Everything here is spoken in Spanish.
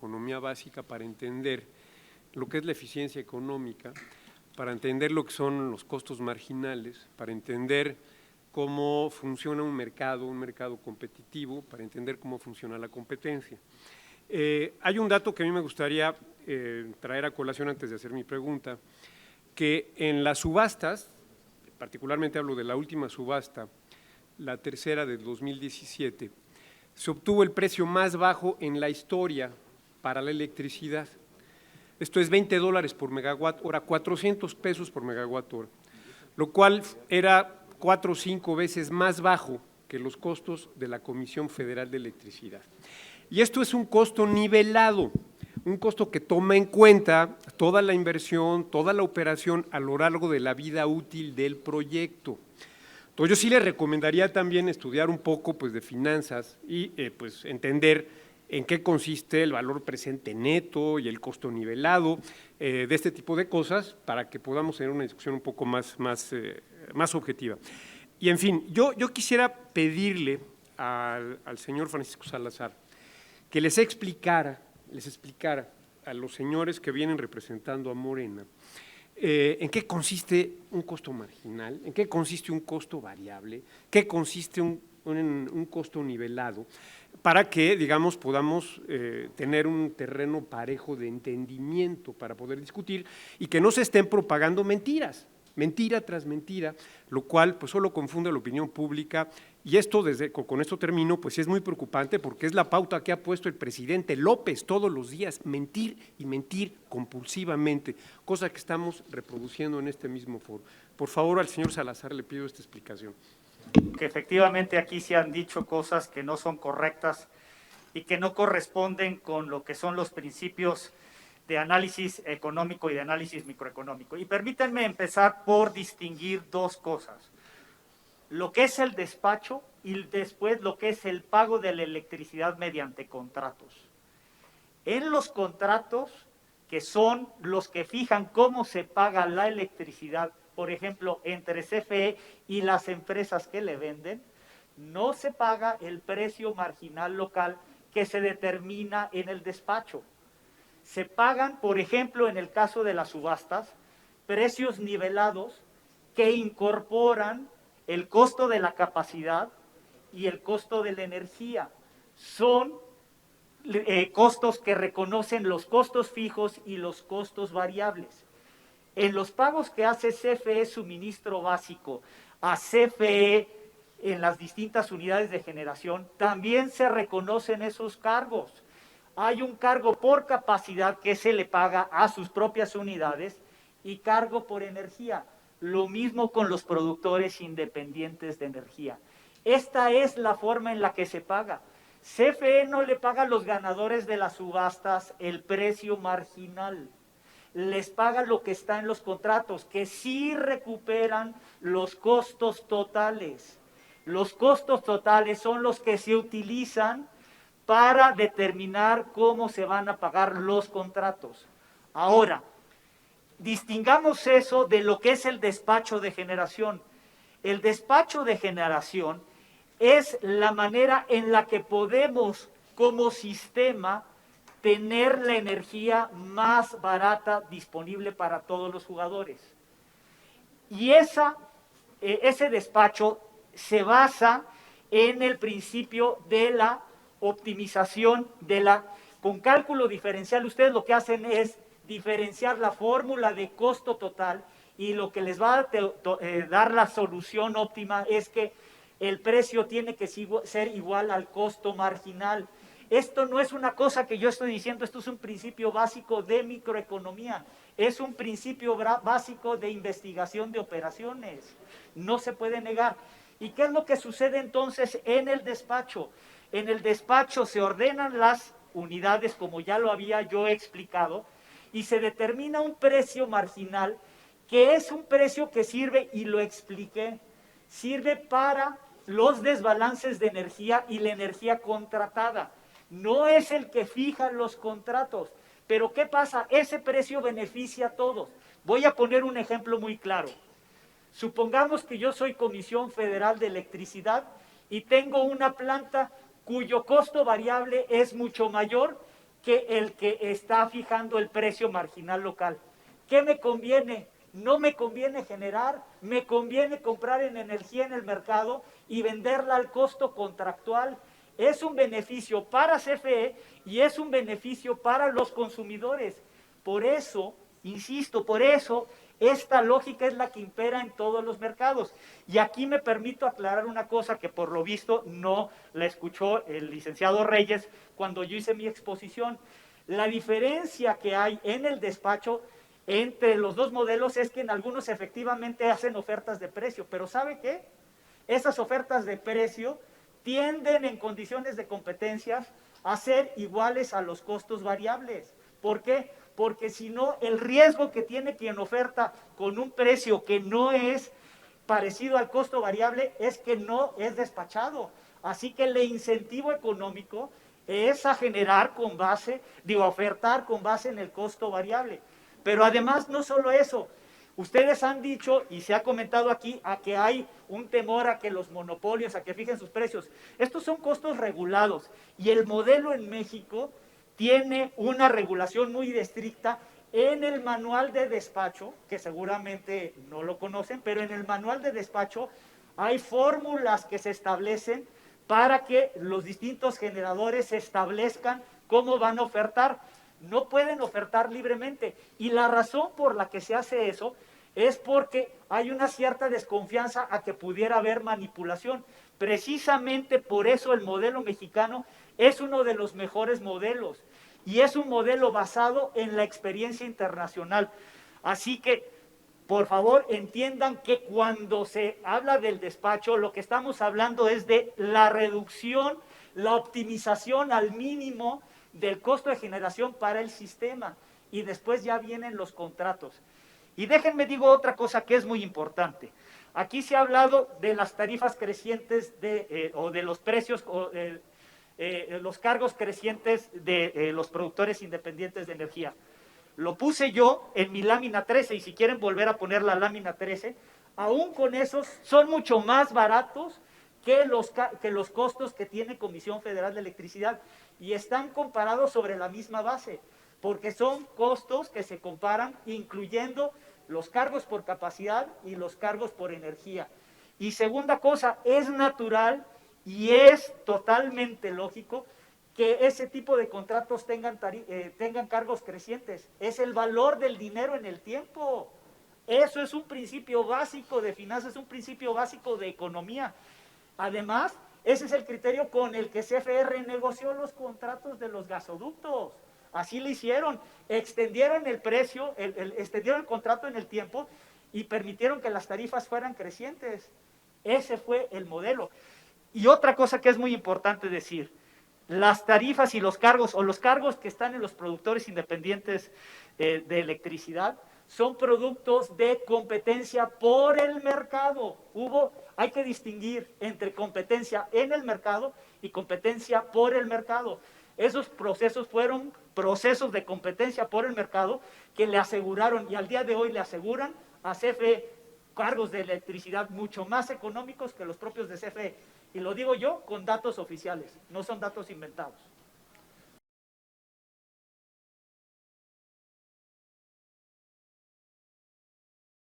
economía básica para entender lo que es la eficiencia económica, para entender lo que son los costos marginales, para entender cómo funciona un mercado competitivo, para entender cómo funciona la competencia. Hay un dato que a mí me gustaría traer a colación antes de hacer mi pregunta, que en las subastas, particularmente hablo de la última subasta, la tercera del 2017, se obtuvo el precio más bajo en la historia para la electricidad. Esto es $20 por megawatt hora, 400 pesos por megawatt hora, lo cual era 4 o 5 veces más bajo que los costos de la Comisión Federal de Electricidad. Y esto es un costo nivelado, un costo que toma en cuenta toda la inversión, toda la operación a lo largo de la vida útil del proyecto. Entonces, yo sí le recomendaría también estudiar un poco pues, de finanzas y pues, entender en qué consiste el valor presente neto y el costo nivelado de este tipo de cosas para que podamos tener una discusión un poco más objetiva. Y, en fin, yo quisiera pedirle al señor Francisco Salazar que les explicara a los señores que vienen representando a Morena en qué consiste un costo marginal, en qué consiste un costo variable, qué consiste un costo nivelado, para que, digamos, podamos tener un terreno parejo de entendimiento para poder discutir y que no se estén propagando mentiras, mentira tras mentira, lo cual pues solo confunde a la opinión pública y esto, con esto termino, pues es muy preocupante porque es la pauta que ha puesto el presidente López todos los días, mentir y mentir compulsivamente, cosa que estamos reproduciendo en este mismo foro. Por favor, al señor Salazar le pido esta explicación. Que efectivamente aquí se han dicho cosas que no son correctas y que no corresponden con lo que son los principios de análisis económico y de análisis microeconómico. Y permítanme empezar por distinguir dos cosas. Lo que es el despacho y después lo que es el pago de la electricidad mediante contratos. En los contratos, que son los que fijan cómo se paga la electricidad, por ejemplo, entre CFE y las empresas que le venden, no se paga el precio marginal local que se determina en el despacho. Se pagan, por ejemplo, en el caso de las subastas, precios nivelados que incorporan el costo de la capacidad y el costo de la energía. Son costos que reconocen los costos fijos y los costos variables. En los pagos que hace CFE Suministro Básico a CFE en las distintas unidades de generación, también se reconocen esos cargos. Hay un cargo por capacidad que se le paga a sus propias unidades y cargo por energía. Lo mismo con los productores independientes de energía. Esta es la forma en la que se paga. CFE no le paga a los ganadores de las subastas el precio marginal. Les paga lo que está en los contratos, que sí recuperan los costos totales. Los costos totales son los que se utilizan para determinar cómo se van a pagar los contratos. Ahora, distingamos eso de lo que es el despacho de generación. El despacho de generación es la manera en la que podemos, como sistema, tener la energía más barata disponible para todos los jugadores. Y ese despacho se basa en el principio de la optimización con cálculo diferencial. Ustedes lo que hacen es diferenciar la fórmula de costo total y lo que les va a dar la solución óptima es que el precio tiene que ser igual al costo marginal. Esto no es una cosa que yo estoy diciendo, esto es un principio básico de microeconomía, es un principio básico de investigación de operaciones, no se puede negar. ¿Y qué es lo que sucede entonces en el despacho? En el despacho se ordenan las unidades, como ya lo había yo explicado, y se determina un precio marginal, que es un precio que sirve, y lo expliqué, sirve para los desbalances de energía y la energía contratada. No es el que fija los contratos. Pero ¿qué pasa? Ese precio beneficia a todos. Voy a poner un ejemplo muy claro. Supongamos que yo soy Comisión Federal de Electricidad y tengo una planta cuyo costo variable es mucho mayor que el que está fijando el precio marginal local. ¿Qué me conviene? No me conviene generar, me conviene comprar en energía en el mercado y venderla al costo contractual. Es un beneficio para CFE y es un beneficio para los consumidores. Por eso, insisto, por eso esta lógica es la que impera en todos los mercados. Y aquí me permito aclarar una cosa que por lo visto no la escuchó el licenciado Reyes cuando yo hice mi exposición. La diferencia que hay en el despacho entre los dos modelos es que en algunos efectivamente hacen ofertas de precio, pero ¿sabe qué? Esas ofertas de precio tienden en condiciones de competencias a ser iguales a los costos variables. ¿Por qué? Porque si no, el riesgo que tiene quien oferta con un precio que no es parecido al costo variable es que no es despachado. Así que el incentivo económico es a generar con base, a ofertar con base en el costo variable. Pero además no solo eso, ustedes han dicho y se ha comentado aquí a que hay un temor a que los monopolios, a que fijen sus precios. Estos son costos regulados y el modelo en México tiene una regulación muy estricta. En el manual de despacho, que seguramente no lo conocen, pero en el manual de despacho hay fórmulas que se establecen para que los distintos generadores establezcan cómo van a ofertar. No pueden ofertar libremente. Y la razón por la que se hace eso es porque hay una cierta desconfianza a que pudiera haber manipulación. Precisamente por eso el modelo mexicano es uno de los mejores modelos y es un modelo basado en la experiencia internacional. Así que, por favor, entiendan que cuando se habla del despacho, lo que estamos hablando es de la reducción, la optimización al mínimo del costo de generación para el sistema. Y después ya vienen los contratos. Y déjenme digo otra cosa que es muy importante. Aquí se ha hablado de las tarifas crecientes o de los precios, los cargos crecientes de los productores independientes de energía. Lo puse yo en mi lámina 13 y si quieren volver a poner la lámina 13, aún con esos son mucho más baratos que los costos que tiene Comisión Federal de Electricidad y están comparados sobre la misma base, porque son costos que se comparan incluyendo los cargos por capacidad y los cargos por energía. Y segunda cosa, es natural y es totalmente lógico que ese tipo de contratos tengan cargos crecientes. Es el valor del dinero en el tiempo. Eso es un principio básico de finanzas, es un principio básico de economía. Además, ese es el criterio con el que CFE renegoció los contratos de los gasoductos. Así lo hicieron. Extendieron el precio, extendieron el contrato en el tiempo y permitieron que las tarifas fueran crecientes. Ese fue el modelo. Y otra cosa que es muy importante decir, las tarifas y los cargos, o los cargos que están en los productores independientes de electricidad, son productos de competencia por el mercado. Hay que distinguir entre competencia en el mercado y competencia por el mercado. Esos procesos fueron procesos de competencia por el mercado que le aseguraron y al día de hoy le aseguran a CFE cargos de electricidad mucho más económicos que los propios de CFE. Y lo digo yo con datos oficiales, no son datos inventados.